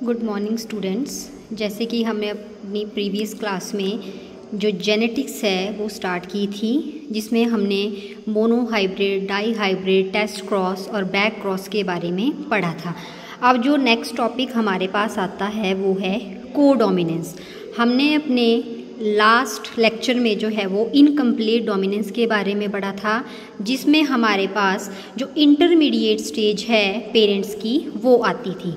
Good morning students. जैसे कि हमने अपनी प्रीवियस क्लास में जो जेनेटिक्स है वो स्टार्ट की थी, जिसमें हमने mono hybrid, di hybrid, test cross और बैक क्रॉस के बारे में पढ़ा था। अब जो नेक्स्ट टॉपिक हमारे पास आता है वो है कोडोमिनेंस। हमने अपने लास्ट लेक्चर में जो है वो इनकम्प्लीट डोमिनेंस के बारे में पढ़ा था, जिसमें हमारे पास जो इंटरमीडिएट स्टेज है पेरेंट्स की वो आती थी।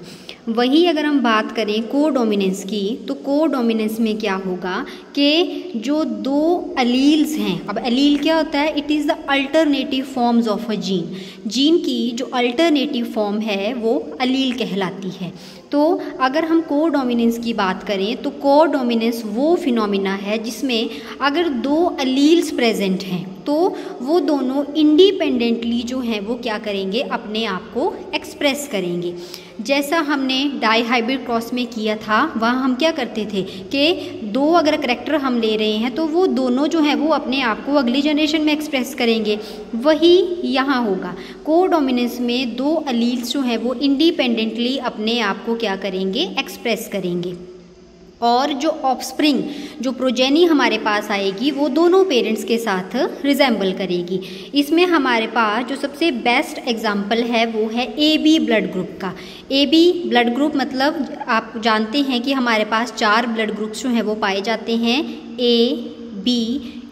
वहीं अगर हम बात करें कोडोमिनेंस की, तो कोडोमिनेंस में क्या होगा कि जो दो अलील्स हैं, अब अलील क्या होता है? It is the alternative forms of a gene. Gene की जो अल्टरनेटिव फॉर्म है वो अलील कहलाती है। तो अगर हम कोडोमिनेंस की बात करें तो कोडोमिनेंस वो फिनोमिना है जिसमें अगर दो अलील्स प्रेजेंट हैं तो वो दोनों इंडिपेंडेंटली जो हैं वो क्या करेंगे, अपने आप को एक्सप्रेस करेंगे। जैसा हमने डाई हाइब्रिड क्रॉस में किया था, वहाँ हम क्या करते थे कि दो अगर करैक्टर हम ले रहे हैं तो वो दोनों जो है वो अपने आप को अगली जनरेशन में एक्सप्रेस करेंगे। वही यहाँ होगा, कोडोमिनेंस में दो अलील्स जो हैं वो इंडिपेंडेंटली अपने आप को क्या करेंगे, एक्सप्रेस करेंगे। और जो ऑफस्प्रिंग, जो प्रोजेनी हमारे पास आएगी वो दोनों पेरेंट्स के साथ रिजेंबल करेगी। इसमें हमारे पास जो सबसे बेस्ट एग्जाम्पल है वो है AB ब्लड ग्रुप का। AB ब्लड ग्रुप मतलब आप जानते हैं कि हमारे पास 4 ब्लड ग्रुप्स जो हैं वो पाए जाते हैं, A, B,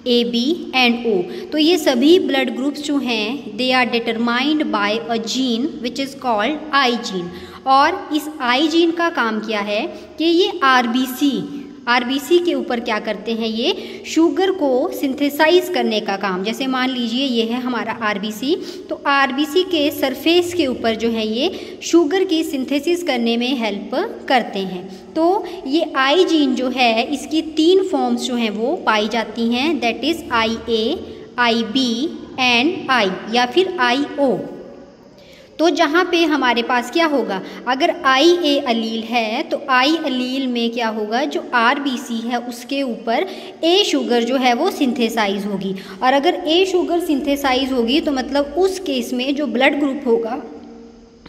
AB and O। तो ये सभी ब्लड ग्रुप्स जो हैं they are determined by a gene which is called I gene. और इस आई जीन का काम क्या है कि ये आरबीसी के ऊपर क्या करते हैं, ये शुगर को सिंथेसाइज करने का काम। जैसे मान लीजिए ये है हमारा आरबीसी, तो आरबीसी के सरफेस के ऊपर जो है ये शुगर की सिंथेसिस करने में हेल्प करते हैं। तो ये आई जीन जो है इसकी 3 फॉर्म्स जो हैं वो पाई जाती हैं, that is IA, IB and I या फिर IO। तो जहाँ पे हमारे पास क्या होगा, अगर IA अलील है तो I अलील में क्या होगा, जो RBC है उसके ऊपर A शुगर जो है वो सिंथेसाइज होगी। और अगर A शुगर सिंथेसाइज होगी तो मतलब उस केस में जो ब्लड ग्रुप होगा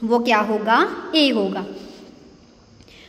वो क्या होगा, A होगा।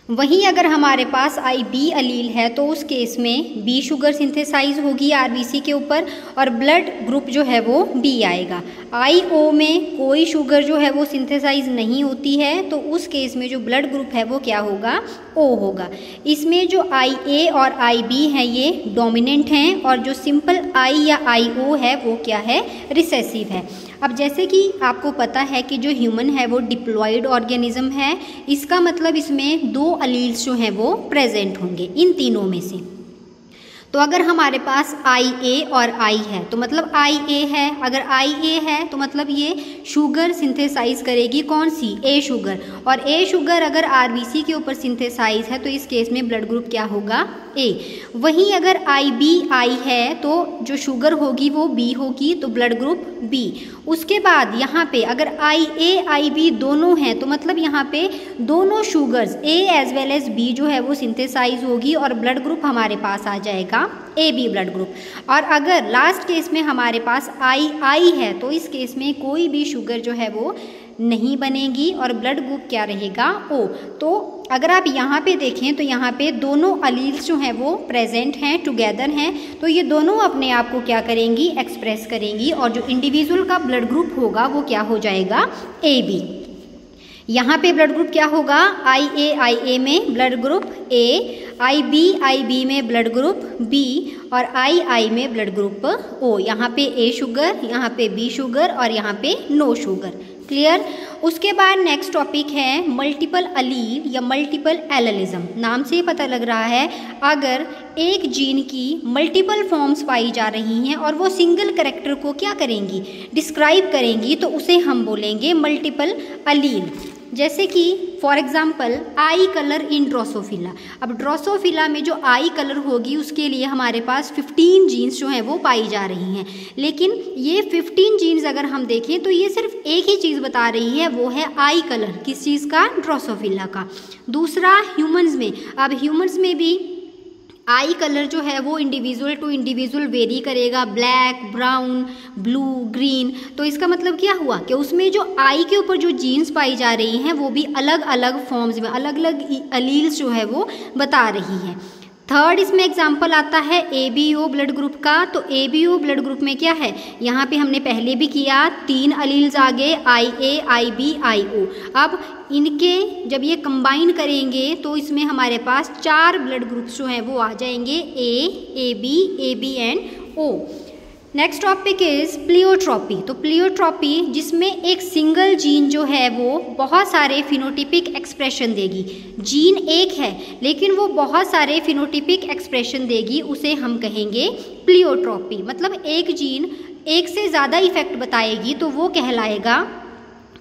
वहीं अगर हमारे पास IB अलील है तो उस केस में B शुगर सिंथेसाइज होगी RBC के ऊपर और ब्लड ग्रुप जो है वो B आएगा। IO में कोई शुगर जो है वो सिंथेसाइज नहीं होती है तो उस केस में जो ब्लड ग्रुप है वो क्या होगा, O होगा। इसमें जो IA और IB है ये डोमिनेंट हैं और जो सिंपल I या IO है वो क्या है, रिसेसिव है। अब जैसे कि आपको पता है कि जो ह्यूमन है वो डिप्लॉयड ऑर्गेनिज्म है, इसका मतलब इसमें 2 अलील्स जो हैं वो प्रेजेंट होंगे इन तीनों में से। तो अगर हमारे पास IA और I है तो मतलब IA है, अगर IA है तो मतलब ये शुगर सिंथेसाइज करेगी कौन सी, A शुगर। और A शुगर अगर RBC के ऊपर सिंथेसाइज है तो इस केस में ब्लड ग्रुप क्या होगा, A। वहीं अगर IB I है तो जो शुगर होगी वो B होगी, तो ब्लड ग्रुप B। उसके बाद यहाँ पे अगर IA IB दोनों हैं तो मतलब यहाँ पे दोनों sugars A as well as B जो है वो सिंथेसाइज होगी और ब्लड ग्रुप हमारे पास आ जाएगा AB ब्लड ग्रुप। और अगर लास्ट केस में हमारे पास II है तो इस केस में कोई भी शुगर जो है वो नहीं बनेगी और ब्लड ग्रुप क्या रहेगा, O। तो अगर आप यहाँ पे देखें तो यहाँ पे दोनों अलील्स जो हैं वो प्रेजेंट हैं, टुगेदर हैं, तो ये दोनों अपने आप को क्या करेंगी, एक्सप्रेस करेंगी और जो इंडिविजुअल का ब्लड ग्रुप होगा वो क्या हो जाएगा, AB। यहाँ पे ब्लड ग्रुप क्या होगा, IA में ब्लड ग्रुप A, IB में ब्लड ग्रुप B और II में ब्लड ग्रुप O। यहाँ पे A शुगर, यहाँ पे B शुगर और यहाँ पे नो शुगर। क्लियर। उसके बाद नेक्स्ट टॉपिक है मल्टीपल अलील या मल्टीपल एलेलिज्म। नाम से पता लग रहा है अगर एक जीन की मल्टीपल फॉर्म्स पाई जा रही हैं और वो सिंगल कैरेक्टर को क्या करेंगी, डिस्क्राइब करेंगी, तो उसे हम बोलेंगे मल्टीपल अलील। जैसे कि for example I colour in Drosophila. अब ड्रोसोफिला में जो आई कलर होगी उसके लिए हमारे पास 15 जीन्स जो हैं वो पाई जा रही हैं, लेकिन ये 15 जीन्स अगर हम देखें तो ये सिर्फ एक ही चीज़ बता रही है, वो है आई कलर। किस चीज़ का, ड्रोसोफिला का। दूसरा ह्यूमंस में, अब ह्यूमंस में भी आई कलर जो है वो इंडिविजुअल टू इंडिविजुअल वेरी करेगा, ब्लैक, ब्राउन, ब्लू, ग्रीन। तो इसका मतलब क्या हुआ कि उसमें जो आई के ऊपर जो जीन्स पाई जा रही हैं वो भी अलग अलग फॉर्म्स में, अलग अलग अलील्स जो है वो बता रही हैं। थर्ड इसमें एग्जाम्पल आता है ABO ब्लड ग्रुप का। तो ABO ब्लड ग्रुप में क्या है, यहाँ पे हमने पहले भी किया, 3 अलील्स आ गए, IA, IB, IO। अब इनके जब ये कंबाइन करेंगे तो इसमें हमारे पास 4 ब्लड ग्रुप्स जो हैं वो आ जाएंगे, A, AB and O। Next topic is pleiotropy. तो प्लियोट्रॉपी जिसमें एक सिंगल जीन जो है वो बहुत सारे फिनोटिपिक एक्सप्रेशन देगी। जीन एक है लेकिन वो बहुत सारे फिनोटिपिक एक्सप्रेशन देगी, उसे हम कहेंगे प्लियोट्रॉपी। मतलब एक जीन एक से ज़्यादा इफेक्ट बताएगी तो वो कहलाएगा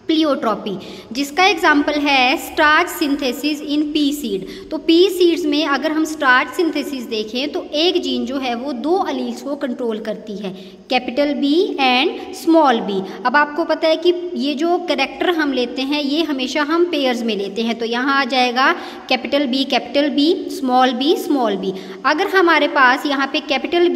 प्लियोट्रॉपी, जिसका एग्जाम्पल है starch synthesis in P seed. तो पी सीड्स में अगर हम स्टार्च सिंथेसिस देखें तो एक जीन जो है वो 2 अलील्स को कंट्रोल करती है, capital B and small B. अब आपको पता है कि ये जो कैरेक्टर हम लेते हैं ये हमेशा हम पेयर्स में लेते हैं, तो यहाँ आ जाएगा कैपिटल बी, स्मॉल बी। अगर हमारे पास यहाँ पे कैपिटल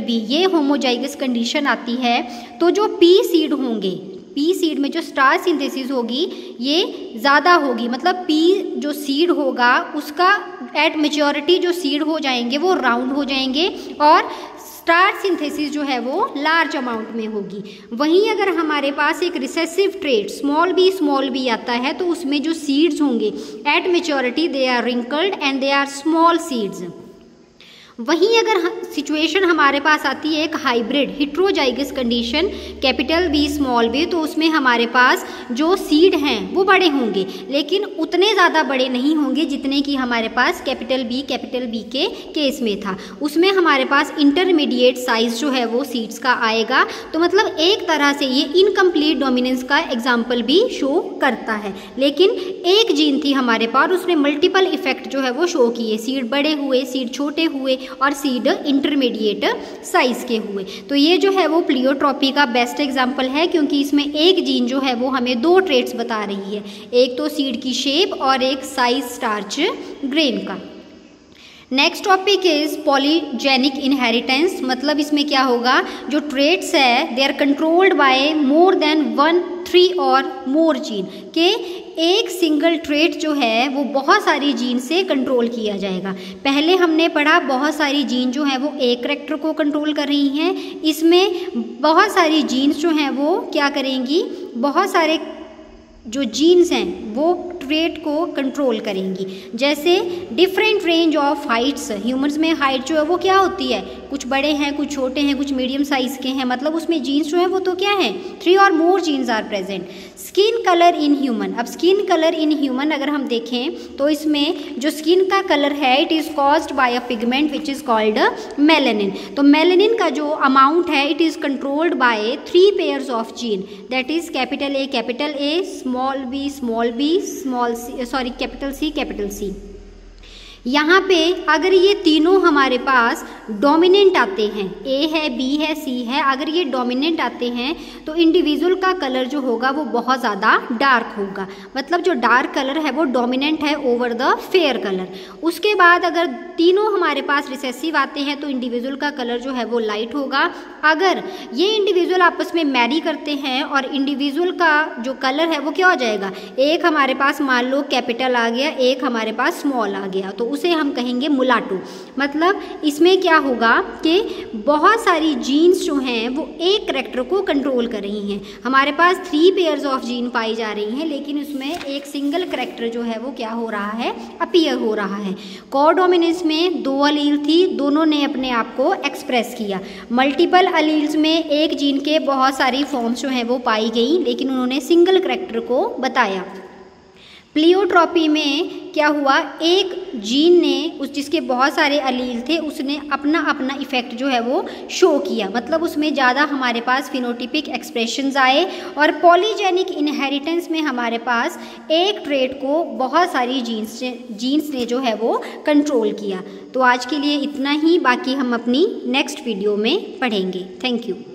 बी ये होमोजाइगस कंडीशन आती है तो जो पी सीड होंगे, पी सीड में जो स्टार सिंथेसिस होगी ये ज़्यादा होगी। मतलब पी जो सीड होगा उसका एट मेच्योरिटी जो सीड हो जाएंगे वो राउंड हो जाएंगे और स्टार सिंथेसिस जो है वो लार्ज अमाउंट में होगी। वहीं अगर हमारे पास एक रिसेसिव ट्रेट स्मॉल बी आता है तो उसमें जो सीड्स होंगे at maturity they are wrinkled and they are small seeds. वहीं अगर सिचुएशन हमारे पास आती है एक hybrid heterozygous condition, capital B small B, तो उसमें हमारे पास जो सीड हैं वो बड़े होंगे लेकिन उतने ज़्यादा बड़े नहीं होंगे जितने कि हमारे पास कैपिटल बी के केस में था। उसमें हमारे पास इंटरमीडिएट साइज जो है वो सीड्स का आएगा। तो मतलब एक तरह से ये इनकम्प्लीट डोमिनेंस का एग्जाम्पल भी शो करता है। लेकिन एक जीन थी हमारे पास, उसने मल्टीपल इफेक्ट जो है वो शो किए, सीड बड़े हुए, सीड छोटे हुए और सीड इंटरमीडिएट साइज के हुए। तो ये जो है वो प्लियोट्रॉपी का बेस्ट एग्जांपल है क्योंकि इसमें एक जीन जो है वो हमें 2 ट्रेट्स बता रही है, एक तो सीड की शेप और एक साइज स्टार्च ग्रेन का। Next topic is polygenic inheritance. मतलब इसमें क्या होगा, जो ट्रेट्स है they are controlled by more than 1, 3 और मोर जीन के एक सिंगल ट्रेट जो है वो बहुत सारी जीन से कंट्रोल किया जाएगा। पहले हमने पढ़ा बहुत सारी जीन जो है वो एक कैरेक्टर को कंट्रोल कर रही हैं, इसमें बहुत सारी जीन्स जो हैं वो क्या करेंगी, बहुत सारे जो जीन्स हैं वो ट्रेट को कंट्रोल करेंगी। जैसे different range of Heights, humans में हाइट जो है वो क्या होती है, कुछ बड़े हैं, कुछ छोटे हैं, कुछ मीडियम साइज के हैं। मतलब उसमें जीन्स जो है वो तो क्या है, 3 और more genes are present. Skin colour in human, अब स्किन कलर इन ह्यूमन अगर हम देखें तो इसमें जो स्किन का कलर है it is caused by a pigment which is called melanin. तो मेलेनिन का जो अमाउंट है it is controlled by 3 pairs of gene, that is capital A, small B, capital C. यहाँ पे अगर ये तीनों हमारे पास डोमिनेंट आते हैं, ए है, बी है, सी है, अगर ये डोमिनेंट आते हैं तो इंडिविजुअल का कलर जो होगा वो बहुत ज़्यादा डार्क होगा। मतलब जो डार्क कलर है वो डोमिनेंट है ओवर द फेयर कलर। उसके बाद अगर तीनों हमारे पास रिसेसिव आते हैं तो इंडिविजुअल का कलर जो है वो लाइट होगा। अगर ये इंडिविजुअल आपस में मैरी करते हैं और इंडिविजुअल का जो कलर है वो क्या हो जाएगा, एक हमारे पास मान लो कैपिटल आ गया, एक हमारे पास स्मॉल आ गया, तो उसे हम कहेंगे मुलाटो। मतलब इसमें क्या होगा कि बहुत सारी जीन्स जो हैं वो एक कैरेक्टर को कंट्रोल कर रही हैं। हमारे पास 3 पेयर्स ऑफ जीन पाई जा रही हैं लेकिन उसमें एक सिंगल कैरेक्टर जो है वो क्या हो रहा है, अपीयर हो रहा है। कोडोमिनेंस में 2 अलील थी, दोनों ने अपने आप को एक्सप्रेस किया। मल्टीपल अलील्स में एक जीन के बहुत सारी फॉर्म्स जो हैं वो पाई गई लेकिन उन्होंने सिंगल कैरेक्टर को बताया। प्लियोट्रॉपी में क्या हुआ, एक जीन ने उस जिसके बहुत सारे अलील थे उसने अपना अपना इफेक्ट जो है वो शो किया। मतलब उसमें ज़्यादा हमारे पास फिनोटिपिक एक्सप्रेशंस आए और पॉलीजेनिक इनहेरिटेंस में हमारे पास एक ट्रेट को बहुत सारी जीन्स ने जो है वो कंट्रोल किया। तो आज के लिए इतना ही, बाकी हम अपनी नेक्स्ट वीडियो में पढ़ेंगे। Thank you.